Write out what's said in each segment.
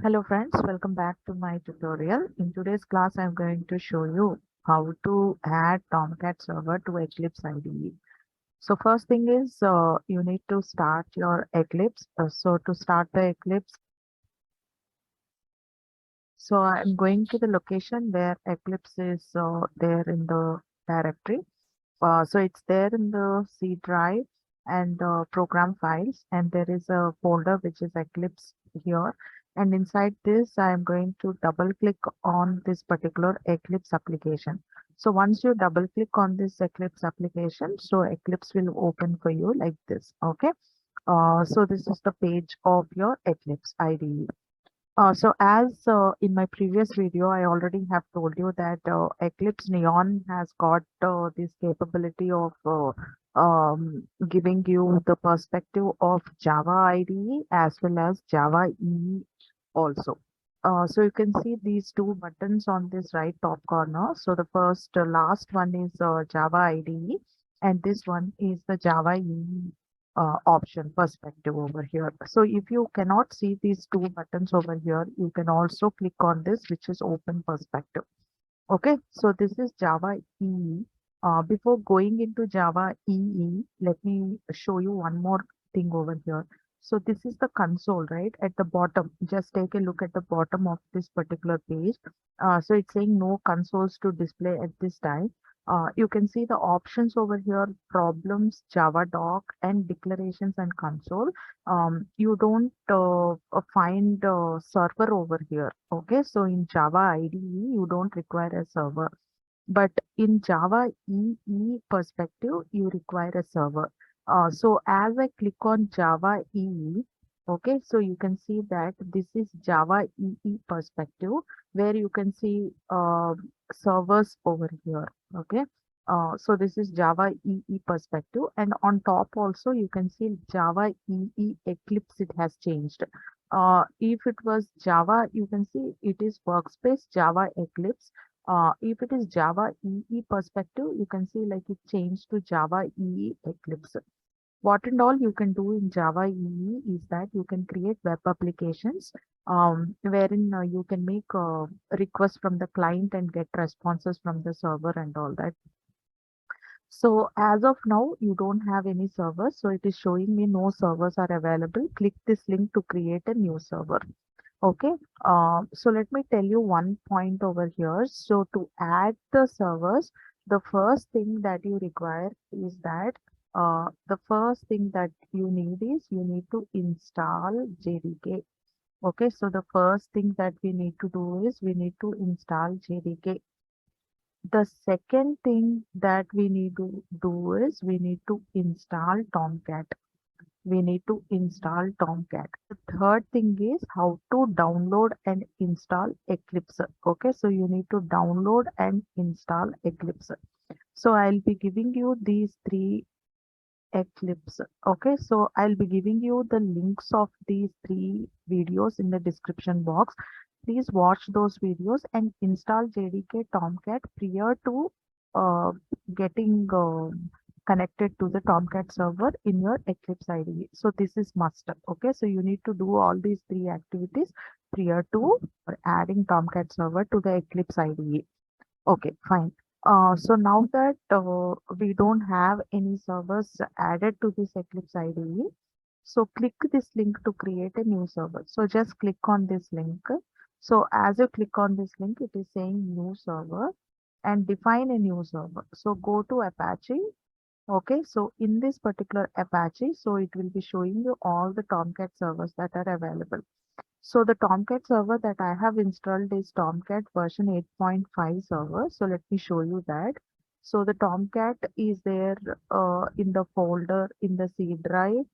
Hello friends, welcome back to my tutorial. In today's class, I'm going to show you how to add Tomcat server to Eclipse IDE. So first thing is you need to start your Eclipse. So to start the Eclipse, so I'm going to the location where Eclipse is there in the directory. So it's there in the C drive and program files, and there is a folder which is Eclipse here. And inside this, I am going to double click on this particular Eclipse application. So once you double click on this Eclipse application, so Eclipse will open for you like this. Okay. So this is the page of your Eclipse IDE. So as in my previous video, I already have told you that Eclipse Neon has got this capability of giving you the perspective of Java IDE as well as Java EE also. So you can see these two buttons on this right top corner. So the first last one is Java IDE, and this one is the Java EE option perspective over here. So if you cannot see these two buttons over here, you can also click on this, which is open perspective. Okay, so this is Java EE. Before going into Java EE, let me show you one more thing over here. So this is the console, right? At the bottom, just take a look at the bottom of this particular page. So it's saying no consoles to display at this time. You can see the options over here, problems, Java doc, and declarations and console. You don't find server over here. Okay, so in Java IDE, you don't require a server. But in Java EE perspective, you require a server. So as I click on Java EE, okay, so you can see that this is Java EE perspective where you can see servers over here. Okay. So this is Java EE perspective, and on top also you can see Java EE Eclipse. It has changed. If it was Java, you can see it is workspace Java Eclipse. If it is Java EE perspective, you can see like it changed to Java EE Eclipse. What and all you can do in Java EE is that you can create web applications wherein you can make requests from the client and get responses from the server and all that. So as of now, you don't have any servers. So it is showing me no servers are available. Click this link to create a new server. Okay, so let me tell you one point over here. So to add the servers, the first thing that you require is that the first thing that you need is you need to install JDK. Okay, so the first thing that we need to do is we need to install JDK. The second thing that we need to do is we need to install Tomcat. We need to install Tomcat. The third thing is how to download and install Eclipse. Okay, so you need to download and install Eclipse. So I'll be giving you these three Eclipse. Okay, so I'll be giving you the links of these three videos in the description box. Please watch those videos and install JDK Tomcat prior to getting connected to the Tomcat server in your Eclipse IDE. So this is must. Okay, so you need to do all these three activities prior to adding Tomcat server to the Eclipse IDE. Okay, fine. So now that we don't have any servers added to this Eclipse IDE, so click this link to create a new server. So just click on this link. So as you click on this link, it is saying new server and define a new server. So go to Apache. Okay, so in this particular Apache, so it will be showing you all the Tomcat servers that are available. So the Tomcat server that I have installed is Tomcat version 8.5 server. So let me show you that. So the Tomcat is there in the folder in the C drive,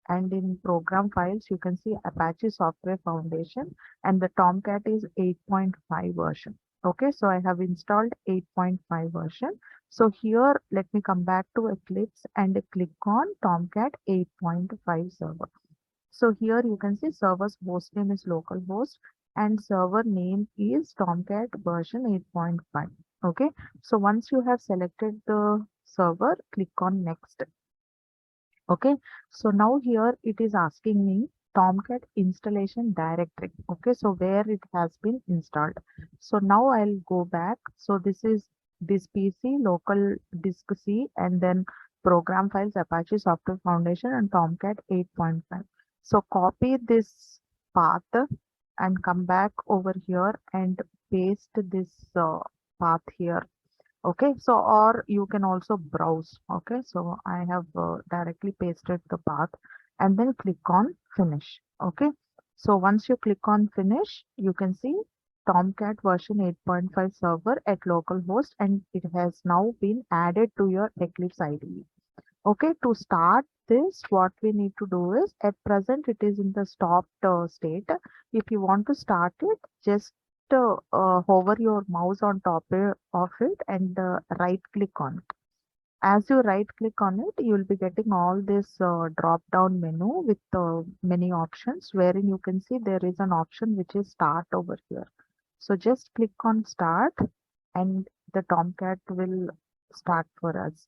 and in program files you can see Apache Software Foundation, and the Tomcat is 8.5 version. Okay, so I have installed 8.5 version. So here let me come back to Eclipse and click on Tomcat 8.5 server. So here you can see server's host name is localhost and server name is Tomcat version 8.5. Okay, so once you have selected the server, click on next. Okay, so now here it is asking me Tomcat installation directory. Okay, so where it has been installed. So now I'll go back. So this is this PC, local disk C, and then program files, Apache Software Foundation, and Tomcat 8.5. So copy this path and come back over here and paste this path here. Okay, so or you can also browse. Okay, so I have directly pasted the path and then click on finish. Okay, so once you click on finish, you can see Tomcat version 8.5 server at localhost, and it has now been added to your Eclipse IDE. Okay, to start this, what we need to do is, at present it is in the stopped state. If you want to start it, just hover your mouse on top of it and right click on it. As you right click on it, you will be getting all this drop down menu with many options, wherein you can see there is an option which is start over here. So just click on start and the Tomcat will start for us.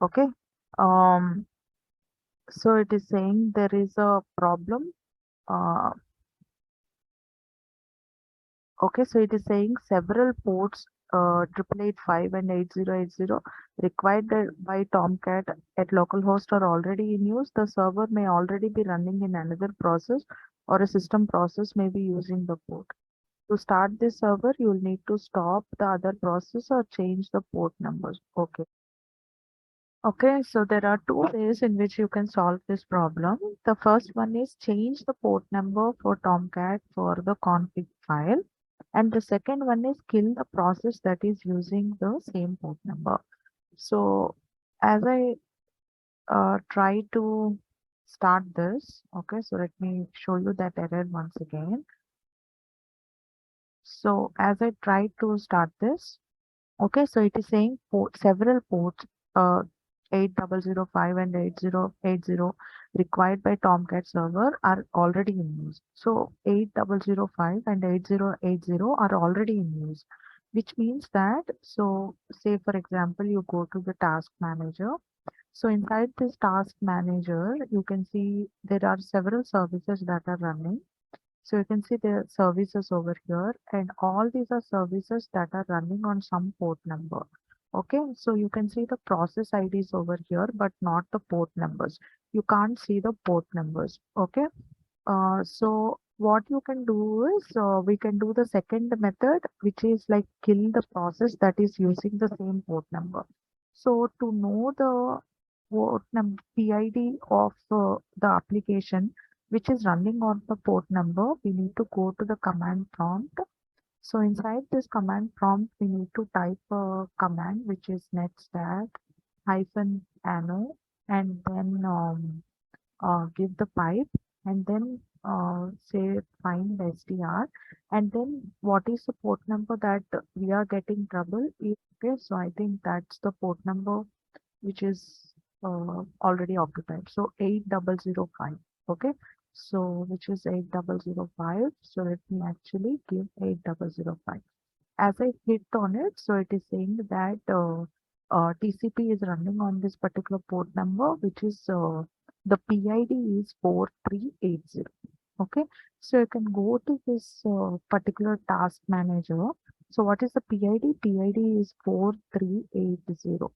Okay. Um, so it is saying there is a problem. Uh, okay, so it is saying several ports 8885 and 8080 required by Tomcat at localhost are already in use. The server may already be running in another process, or a system process may be using the port. To start this server, you will need to stop the other process or change the port numbers. Okay. Okay, so there are two ways in which you can solve this problem. The first one is change the port number for Tomcat for the config file. And the second one is kill the process that is using the same port number. So as I try to start this, okay, so let me show you that error once again. So as I try to start this, okay, so it is saying several ports, 8005 and 8080 required by Tomcat server are already in use. So 8005 and 8080 are already in use, which means that, so say for example, you go to the task manager. So inside this task manager, you can see there are several services that are running. So you can see the services over here, and all these are services that are running on some port number. Okay, so you can see the process IDs over here, but not the port numbers. You can't see the port numbers. Okay, so what you can do is we can do the second method, which is like kill the process that is using the same port number. So to know the port PID of the application which is running on the port number, we need to go to the command prompt. So inside this command prompt, we need to type a command which is netstat hyphen ano, and then give the pipe, and then say find str, and then what is the port number that we are getting trouble. Okay, so I think that's the port number which is already occupied. So 8005. Okay, so which is 8005. So let me actually give 8005. As I hit on it, so it is saying that TCP is running on this particular port number, which is the PID is 4380. Okay, so you can go to this particular task manager. So what is the PID? PID is 4380.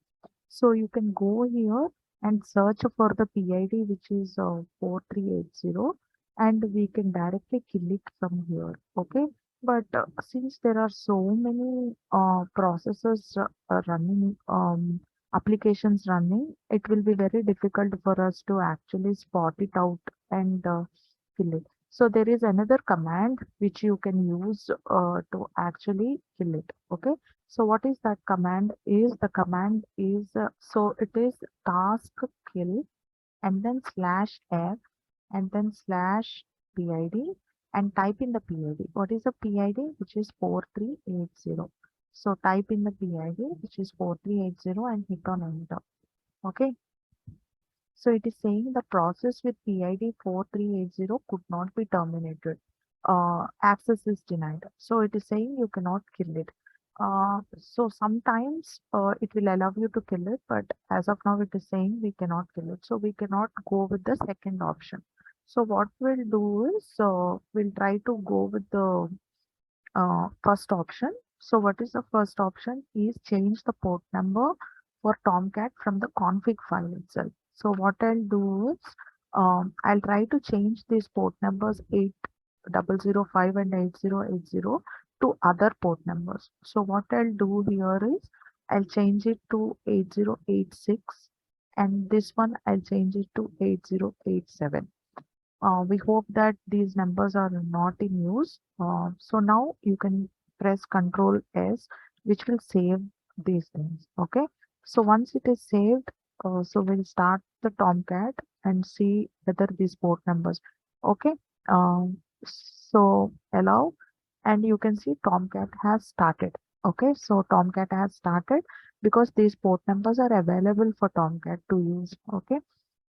So you can go here and search for the PID, which is 4380, and we can directly kill it from here. Okay, but since there are so many processes running, applications running, it will be very difficult for us to actually spot it out and kill it. So there is another command which you can use to actually kill it. Okay. So what is that command? Is the command is so it is task kill and then slash f and then slash PID and type in the PID. What is the PID? Which is 4380. So type in the PID, which is 4380, and hit on enter. Okay. So it is saying the process with PID 4380 could not be terminated. Access is denied. So it is saying you cannot kill it. So sometimes it will allow you to kill it, but as of now it is saying we cannot kill it. So we cannot go with the second option. So what we'll do is we'll try to go with the first option. So what is the first option is change the port number for Tomcat from the config file itself. So what I'll do is I'll try to change these port numbers 8005 and 8080 to other port numbers. So what I'll do here is I'll change it to 8086 and this one I'll change it to 8087. We hope that these numbers are not in use. So now you can press Control S, which will save these things. Okay. So once it is saved, so we'll start the Tomcat and see whether these port numbers. Okay. So allow, and you can see Tomcat has started. Okay. So Tomcat has started because these port numbers are available for Tomcat to use. Okay.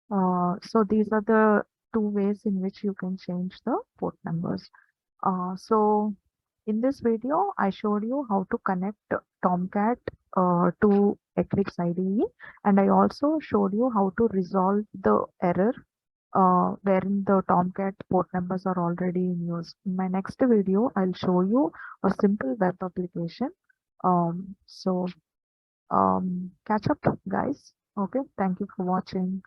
So these are the two ways in which you can change the port numbers. So in this video, I showed you how to connect Tomcat to Eclipse IDE, and I also showed you how to resolve the error wherein the Tomcat port numbers are already in use. In my next video, I'll show you a simple web application. So catch up, guys. Okay, thank you for watching.